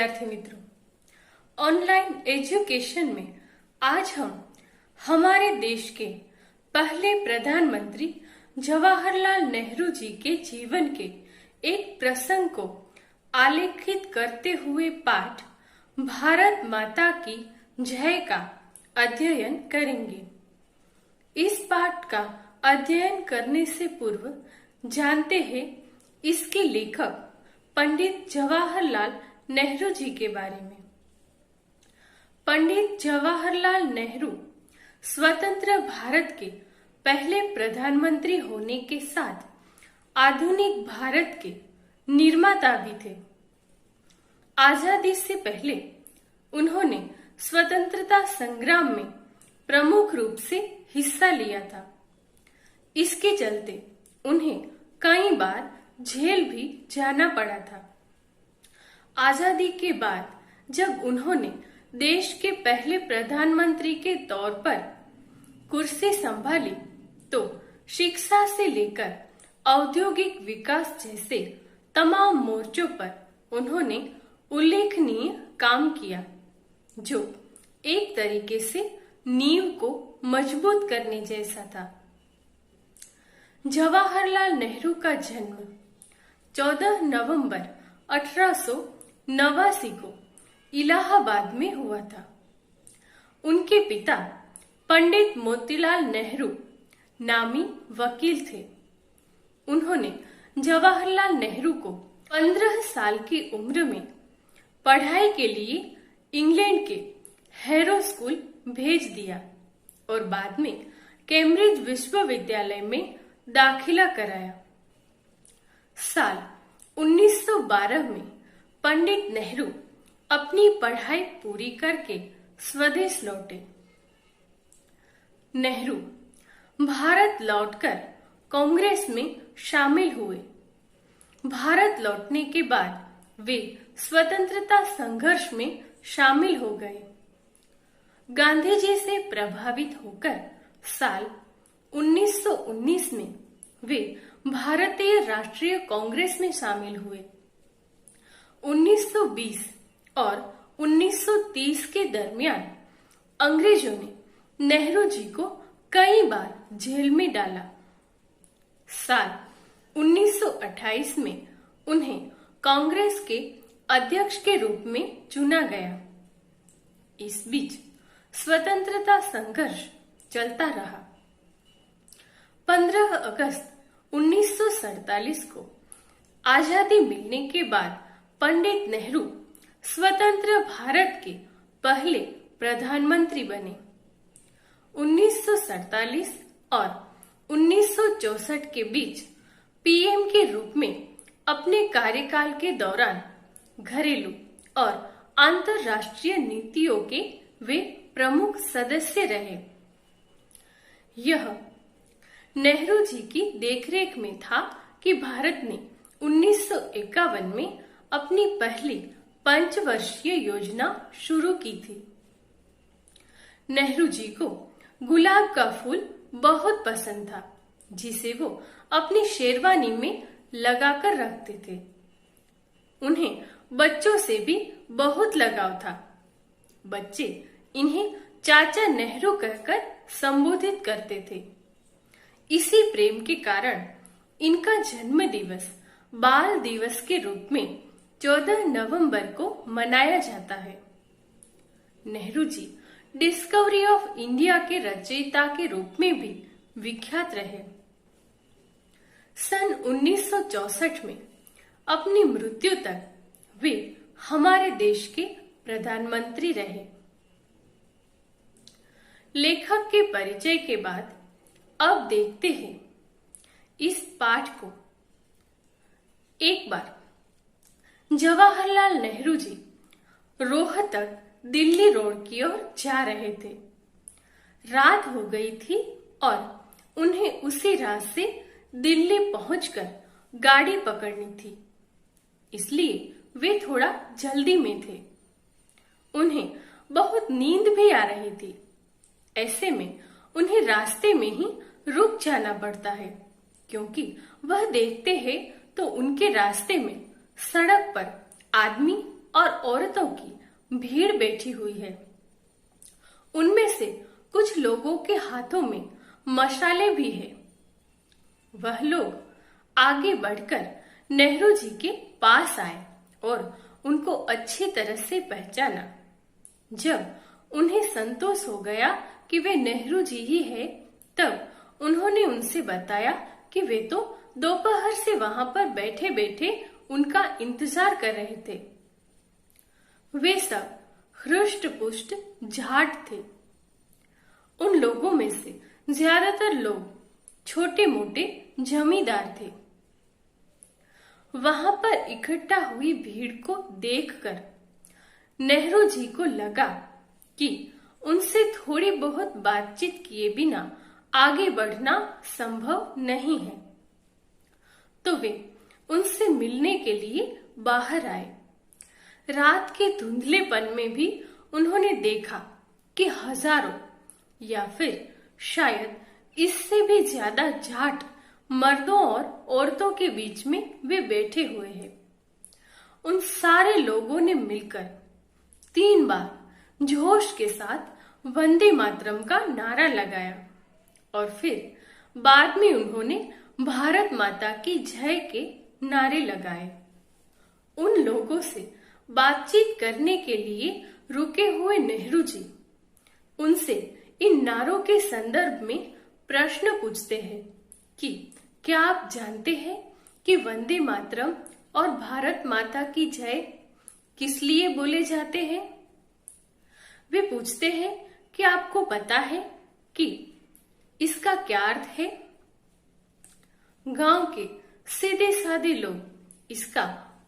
विद्यार्थी मित्रों, online education में आज हम हमारे देश के पहले प्रधानमंत्री जवाहरलाल नेहरू जी के जीवन के एक प्रसंग को आलेखित करते हुए पाठ भारत माता की जय का अध्ययन करेंगे। इस पाठ का अध्ययन करने से पूर्व जानते हैं इसके लेखक पंडित जवाहरलाल नेहरू जी के बारे में। पंडित जवाहरलाल नेहरू स्वतंत्र भारत के पहले प्रधानमंत्री होने के साथ आधुनिक भारत के निर्माता भी थे। आजादी से पहले उन्होंने स्वतंत्रता संग्राम में प्रमुख रूप से हिस्सा लिया था। इसके चलते उन्हें कई बार जेल भी जाना पड़ा था। आजादी के बाद जब उन्होंने देश के पहले प्रधानमंत्री के तौर पर कुर्सी संभाली तो शिक्षा से लेकर औद्योगिक विकास जैसे तमाम मोर्चों पर उन्होंने उल्लेखनीय काम किया, जो एक तरीके से नींव को मजबूत करने जैसा था। जवाहरलाल नेहरू का जन्म 14 नवंबर 1889 को इलाहाबाद में हुआ था। उनके पिता पंडित मोतीलाल नेहरू नामी वकील थे। उन्होंने जवाहरलाल नेहरू को 15 साल की उम्र में पढ़ाई के लिए इंग्लैंड के हैरो स्कूल भेज दिया और बाद में कैम्ब्रिज विश्वविद्यालय में दाखिला कराया। साल 1912 में पंडित नेहरू अपनी पढ़ाई पूरी करके स्वदेश लौटे। नेहरू भारत लौटकर कांग्रेस में शामिल हुए। भारत लौटने के बाद वे स्वतंत्रता संघर्ष में शामिल हो गए। गांधी जी से प्रभावित होकर साल 1919 में वे भारतीय राष्ट्रीय कांग्रेस में शामिल हुए। 1920 और 1930 के दरमियान अंग्रेजों ने नेहरू जी को कई बार जेल में डाला। साल 1928 में उन्हें कांग्रेस के अध्यक्ष के रूप में चुना गया। इस बीच स्वतंत्रता संघर्ष चलता रहा। 15 अगस्त 1947 को आजादी मिलने के बाद पंडित नेहरू स्वतंत्र भारत के पहले प्रधानमंत्री बने। 1947 और 1964 के बीच पीएम के रूप में अपने कार्यकाल के दौरान घरेलू और अंतर्राष्ट्रीय नीतियों के वे प्रमुख सदस्य रहे। यह नेहरू जी की देखरेख में था कि भारत ने 1951 में अपनी पहली पंचवर्षीय योजना शुरू की थी। नेहरू जी को गुलाब का फूल बहुत पसंद था, जिसे वो अपनी शेरवानी में लगाकर रखते थे। उन्हें बच्चों से भी बहुत लगाव था। बच्चे इन्हें चाचा नेहरू कहकर संबोधित करते थे। इसी प्रेम के कारण इनका जन्म दिवस बाल दिवस के रूप में 14 नवंबर को मनाया जाता है। Nehru ji discovery of India के रचयिता के रूप में भी विख्यात रहे। सन 1964 में अपनी मृत्यु तक वे हमारे देश के प्रधानमंत्री रहे। लेखक के परिचय के बाद अब देखते हैं इस पाठ को। एक बार जवाहरलाल नेहरू जी रोहतक दिल्ली रोड की ओर जा रहे थे। रात हो गई थी और उन्हें उसी रात से दिल्ली पहुंचकर गाड़ी पकड़नी थी, इसलिए वे थोड़ा जल्दी में थे। उन्हें बहुत नींद भी आ रही थी। ऐसे में उन्हें रास्ते में ही रुक जाना पड़ता है, क्योंकि वह देखते हैं तो उनके रास्ते में सड़क पर आदमी और औरतों की भीड़ बैठी हुई है। उनमें से कुछ लोगों के हाथों में मशाले भी है। वह लोग आगे बढ़कर नेहरू जी के पास आए और उनको अच्छी तरह से पहचाना। जब उन्हें संतोष हो गया कि वे नेहरू जी ही है, तब उन्होंने उनसे बताया कि वे तो दोपहर से वहां पर बैठे बैठे उनका इंतजार कर रहे थे। वे सब हृष्ट पुष्ट जाट थे। उन लोगों में से ज्यादातर लोग छोटे मोटे जमींदार थे। वहां पर इकट्ठा हुई भीड़ को देखकर नेहरू जी को लगा कि उनसे थोड़ी बहुत बातचीत किए बिना आगे बढ़ना संभव नहीं है, तो वे उनसे मिलने के लिए बाहर आए। रात के धुंधलेपन में भी उन्होंने देखा कि हजारों या फिर शायद इससे भी ज्यादा जाट मर्दों और औरतों के बीच में वे बैठे हुए हैं। उन सारे लोगों ने मिलकर 3 बार जोश के साथ वंदे मातरम का नारा लगाया और फिर बाद में उन्होंने भारत माता की जय के नारे लगाए। उन लोगों से बातचीत करने के लिए रुके हुए नेहरू जी उनसे इन नारों के संदर्भ में प्रश्न पूछते हैं कि क्या आप जानते हैं कि वंदे मातरम और भारत माता की जय किस लिए बोले जाते हैं? वे पूछते हैं कि आपको पता है कि इसका क्या अर्थ है? गांव के सीधे साधे लोग इसका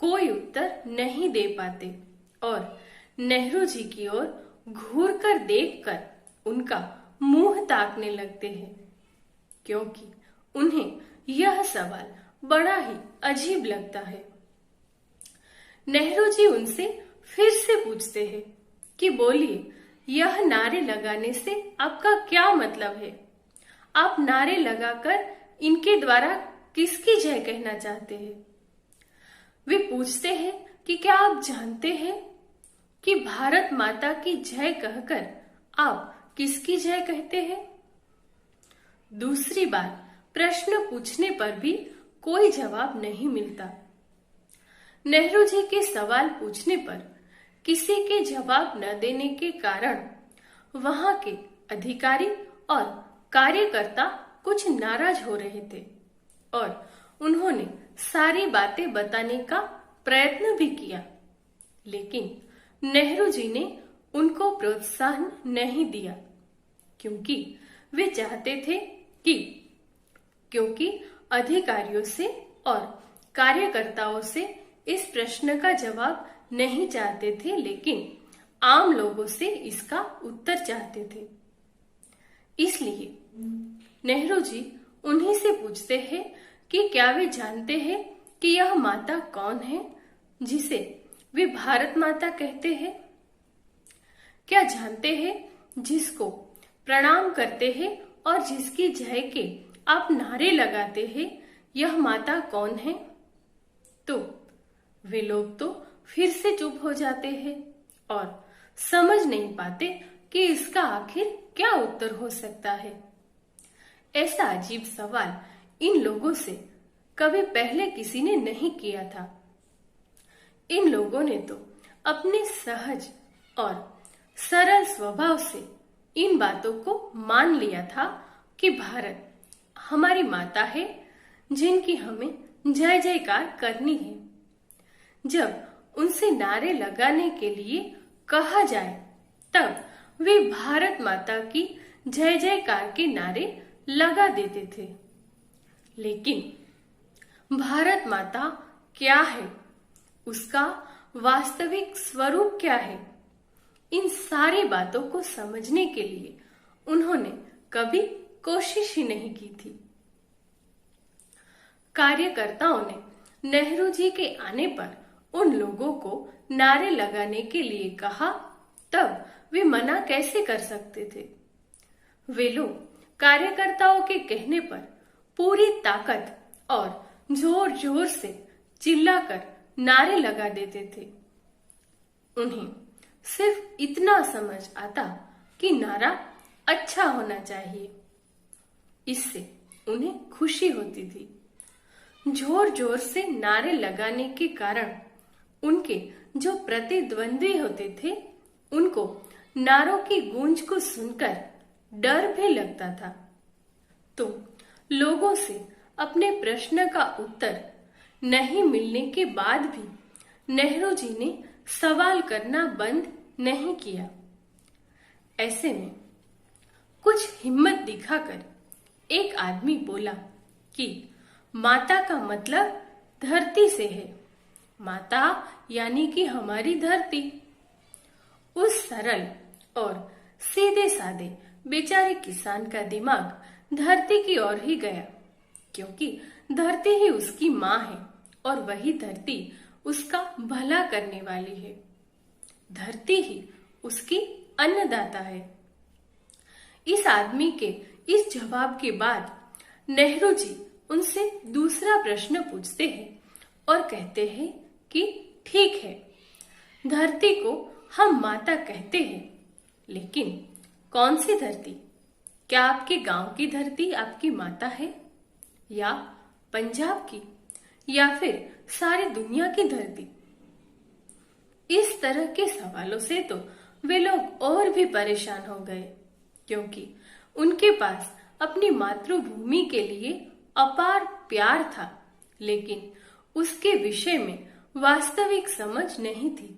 कोई उत्तर नहीं दे पाते और नेहरू जी की ओर घूर कर देखकर उनका मुंह ताकने लगते हैं, क्योंकि उन्हें यह सवाल बड़ा ही अजीब लगता है। नेहरू जी उनसे फिर से पूछते हैं कि बोलिए, यह नारे लगाने से आपका क्या मतलब है? आप नारे लगाकर इनके द्वारा किसकी जय कहना चाहते हैं? वे पूछते हैं कि क्या आप जानते हैं कि भारत माता की जय कहकर आप किसकी जय कहते हैं? दूसरी बार प्रश्न पूछने पर भी कोई जवाब नहीं मिलता। नेहरू जी के सवाल पूछने पर किसी के जवाब न देने के कारण वहां के अधिकारी और कार्यकर्ता कुछ नाराज हो रहे थे और उन्होंने सारी बातें बताने का प्रयत्न भी किया, लेकिन नेहरू जी ने उनको प्रोत्साहन नहीं दिया, क्योंकि वे चाहते थे कि क्योंकि अधिकारियों से और कार्यकर्ताओं से इस प्रश्न का जवाब नहीं चाहते थे, लेकिन आम लोगों से इसका उत्तर चाहते थे। इसलिए नेहरू जी उन्हीं से पूछते हैं कि क्या वे जानते हैं कि यह माता कौन है जिसे वे भारत माता कहते हैं? क्या जानते हैं जिसको प्रणाम करते हैं और जिसकी जय के आप नारे लगाते हैं, यह माता कौन है? तो वे लोग तो फिर से चुप हो जाते हैं और समझ नहीं पाते कि इसका आखिर क्या उत्तर हो सकता है। ऐसा अजीब सवाल इन लोगों से कभी पहले किसी ने नहीं किया था। इन लोगों ने तो अपने सहज और सरल स्वभाव से इन बातों को मान लिया था कि भारत हमारी माता है जिनकी हमें जय जयकार करनी है। जब उनसे नारे लगाने के लिए कहा जाए तब वे भारत माता की जय जयकार के नारे लगा देते थे, लेकिन भारत माता क्या है, उसका वास्तविक स्वरूप क्या है, इन सारी बातों को समझने के लिए उन्होंने कभी कोशिश ही नहीं की थी। कार्यकर्ताओं ने नेहरू जी के आने पर उन लोगों को नारे लगाने के लिए कहा, तब वे मना कैसे कर सकते थे? वे लोग कार्यकर्ताओं के कहने पर पूरी ताकत और जोर जोर से चिल्लाकर नारे लगा देते थे, उन्हें सिर्फ इतना समझ आता कि नारा अच्छा होना चाहिए। इससे उन्हें खुशी होती थी। जोर जोर से नारे लगाने के कारण उनके जो प्रतिद्वंद्वी होते थे, उनको नारों की गूंज को सुनकर डर भी लगता था। तो लोगों से अपने प्रश्न का उत्तर नहीं मिलने के बाद भी नेहरू जी ने सवाल करना बंद नहीं किया। ऐसे में कुछ हिम्मत दिखाकर एक आदमी बोला कि माता का मतलब धरती से है, माता यानी कि हमारी धरती। उस सरल और सीधे साधे बेचारे किसान का दिमाग धरती की ओर ही गया, क्योंकि धरती ही उसकी माँ है और वही धरती उसका भला करने वाली है। धरती ही उसकी अन्नदाता है। इस आदमी के इस जवाब के बाद नेहरू जी उनसे दूसरा प्रश्न पूछते हैं और कहते हैं कि ठीक है, धरती को हम माता कहते हैं, लेकिन कौन सी धरती? क्या आपके गांव की धरती आपकी माता है, या पंजाब की, या फिर सारी दुनिया की धरती? इस तरह के सवालों से तो वे लोग और भी परेशान हो गए, क्योंकि उनके पास अपनी मातृभूमि के लिए अपार प्यार था, लेकिन उसके विषय में वास्तविक समझ नहीं थी।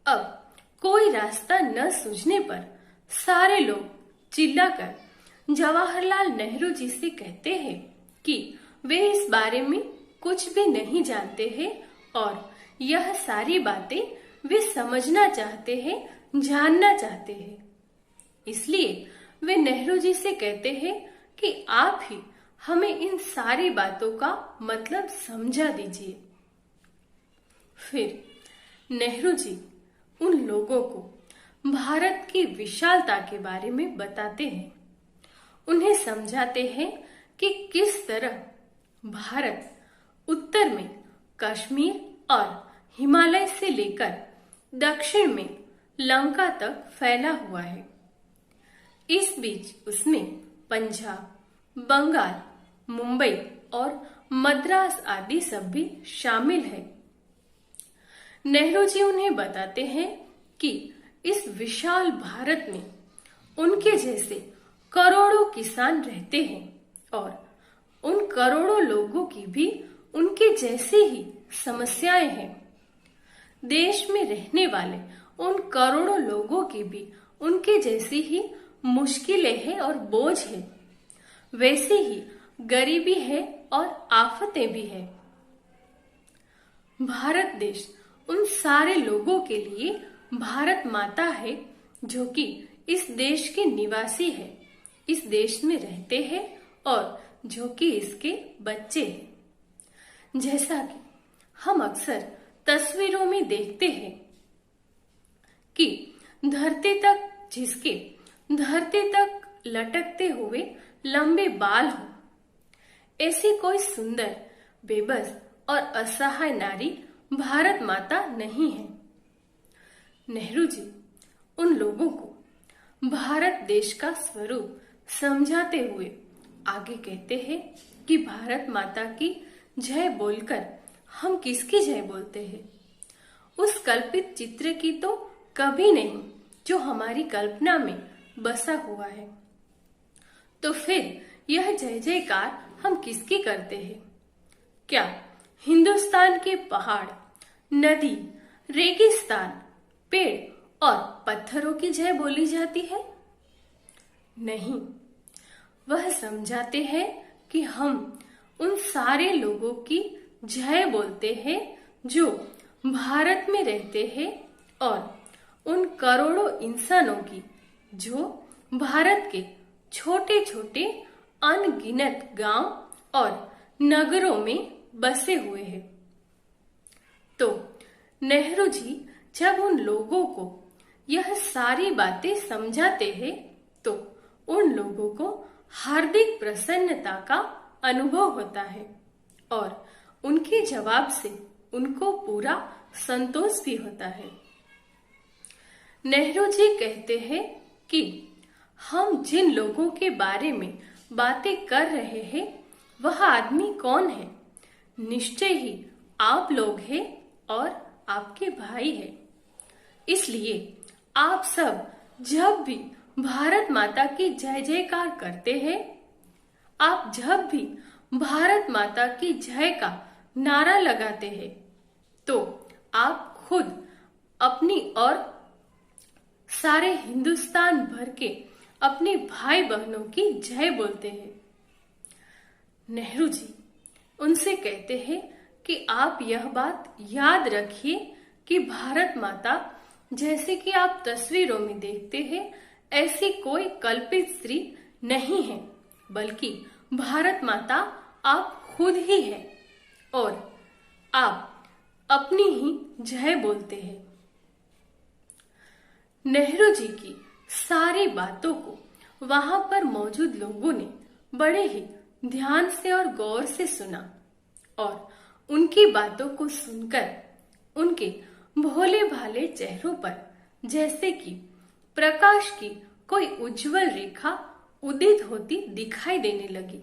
अब कोई रास्ता न सूझने पर सारे लोग चिल्लाकर जवाहरलाल नेहरू जी से कहते हैं कि वे इस बारे में कुछ भी नहीं जानते हैं और यह सारी बातें वे समझना चाहते हैं, जानना चाहते हैं। इसलिए वे नेहरू जी से कहते हैं कि आप ही हमें इन सारी बातों का मतलब समझा दीजिए। फिर नेहरू जी उन लोगों को भारत की विशालता के बारे में बताते हैं, उन्हें समझाते हैं कि किस तरह भारत उत्तर में कश्मीर और हिमालय से लेकर दक्षिण में लंका तक फैला हुआ है। इस बीच उसमें पंजाब, बंगाल, मुंबई और मद्रास आदि सब भी शामिल है। नेहरू जी उन्हें बताते हैं कि इस विशाल भारत में उनके जैसे करोड़ों किसान रहते हैं और उन करोड़ों लोगों की भी उनके जैसी ही समस्याएं हैं। देश में रहने वाले उन करोड़ों लोगों की भी उनके जैसी ही मुश्किलें हैं और बोझ है। वैसे ही गरीबी है और आफतें भी है। भारत देश उन सारे लोगों के लिए भारत माता है जो कि इस देश के निवासी है, इस देश में रहते हैं और जो कि इसके बच्चे हैं। जैसा कि हम अक्सर तस्वीरों में देखते हैं कि धरती तक लटकते हुए लंबे बाल हो, ऐसी कोई सुंदर, बेबस और असहाय नारी भारत माता नहीं है। नेहरू जी उन लोगों को भारत देश का स्वरूप समझाते हुए आगे कहते हैं कि भारत माता की जय बोलकर हम किसकी जय बोलते हैं? उस कल्पित चित्र की तो कभी नहीं जो हमारी कल्पना में बसा हुआ है। तो फिर यह जय जयकार हम किसकी करते हैं? क्या हिंदुस्तान के पहाड़, नदी, रेगिस्तान, पेड़ और पत्थरों की जय बोली जाती है? नहीं, वह समझाते हैं कि हम उन सारे लोगों की जय बोलते हैं जो भारत में रहते हैं और उन करोड़ों इंसानों की जो भारत के छोटे छोटे अनगिनत गांव और नगरों में बसे हुए हैं। तो नेहरू जी जब उन लोगों को यह सारी बातें समझाते हैं तो उन लोगों को हार्दिक प्रसन्नता का अनुभव होता है और उनके जवाब से उनको पूरा संतोष भी होता है। नेहरू जी कहते हैं कि हम जिन लोगों के बारे में बातें कर रहे हैं वह आदमी कौन है? निश्चय ही आप लोग हैं और आपके भाई हैं। इसलिए आप सब जब भी भारत माता की जय जयकार करते हैं, आप जब भी भारत माता की जय का नारा लगाते हैं, तो आप खुद अपनी और सारे हिंदुस्तान भर के अपने भाई बहनों की जय बोलते हैं। नेहरू जी उनसे कहते हैं कि आप यह बात याद रखिए कि भारत माता जैसे कि आप तस्वीरों में देखते हैं, ऐसी कोई कल्पित स्त्री नहीं है, बल्कि भारत माता आप खुद ही हैं और आप अपनी ही जय बोलते हैं। नेहरू जी की सारी बातों को वहां पर मौजूद लोगों ने बड़े ही ध्यान से और गौर से सुना और उनकी बातों को सुनकर उनके भोले भाले चेहरों पर जैसे कि प्रकाश की कोई उज्जवल रेखा उदित होती दिखाई देने लगी।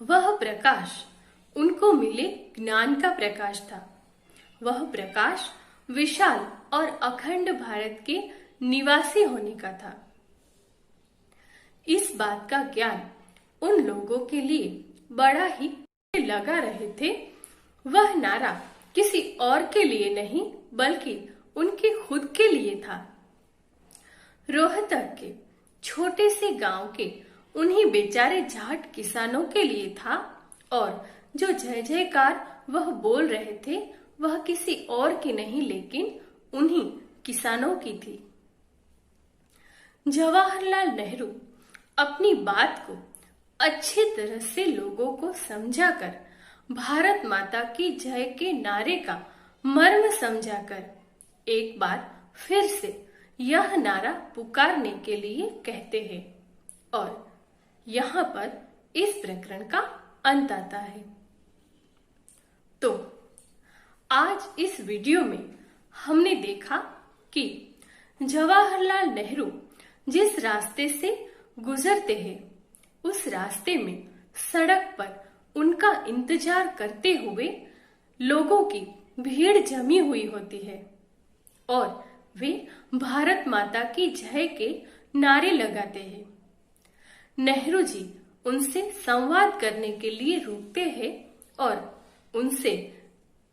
वह प्रकाश उनको मिले ज्ञान का प्रकाश था। वह प्रकाश विशाल और अखंड भारत के निवासी होने का था। इस बात का ज्ञान उन लोगों के लिए बड़ा ही लगा रहे थे। वह नारा किसी और के लिए नहीं बल्कि उनके खुद के लिए था। रोहतक के छोटे से गांव के उन्हीं बेचारे जाट किसानों के लिए था और जो जय जयकार वह बोल रहे थे वह किसी और की नहीं लेकिन उन्हीं किसानों की थी। जवाहरलाल नेहरू अपनी बात को अच्छी तरह से लोगों को समझाकर भारत माता की जय के नारे का मर्म समझाकर एक बार फिर से यह नारा पुकारने के लिए कहते हैं और यहाँ पर इस प्रकरण का अंत आता है। तो आज इस वीडियो में हमने देखा कि जवाहरलाल नेहरू जिस रास्ते से गुजरते हैं उस रास्ते में सड़क पर उनका इंतजार करते हुए लोगों की भीड़ जमी हुई होती है और वे भारत माता की जय के नारे लगाते हैं। नेहरू जी उनसे संवाद करने के लिए रुकते हैं और उनसे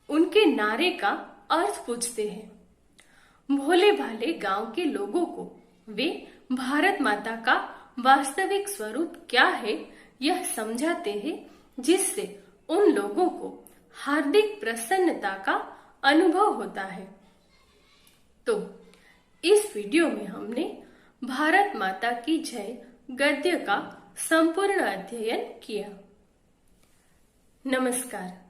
उनके नारे का अर्थ पूछते हैं। भोले भाले गांव के लोगों को वे भारत माता का वास्तविक स्वरूप क्या है यह समझाते हैं, जिससे उन लोगों को हार्दिक प्रसन्नता का अनुभव होता है। तो इस वीडियो में हमने भारत माता की जय गद्य का संपूर्ण अध्ययन किया। नमस्कार।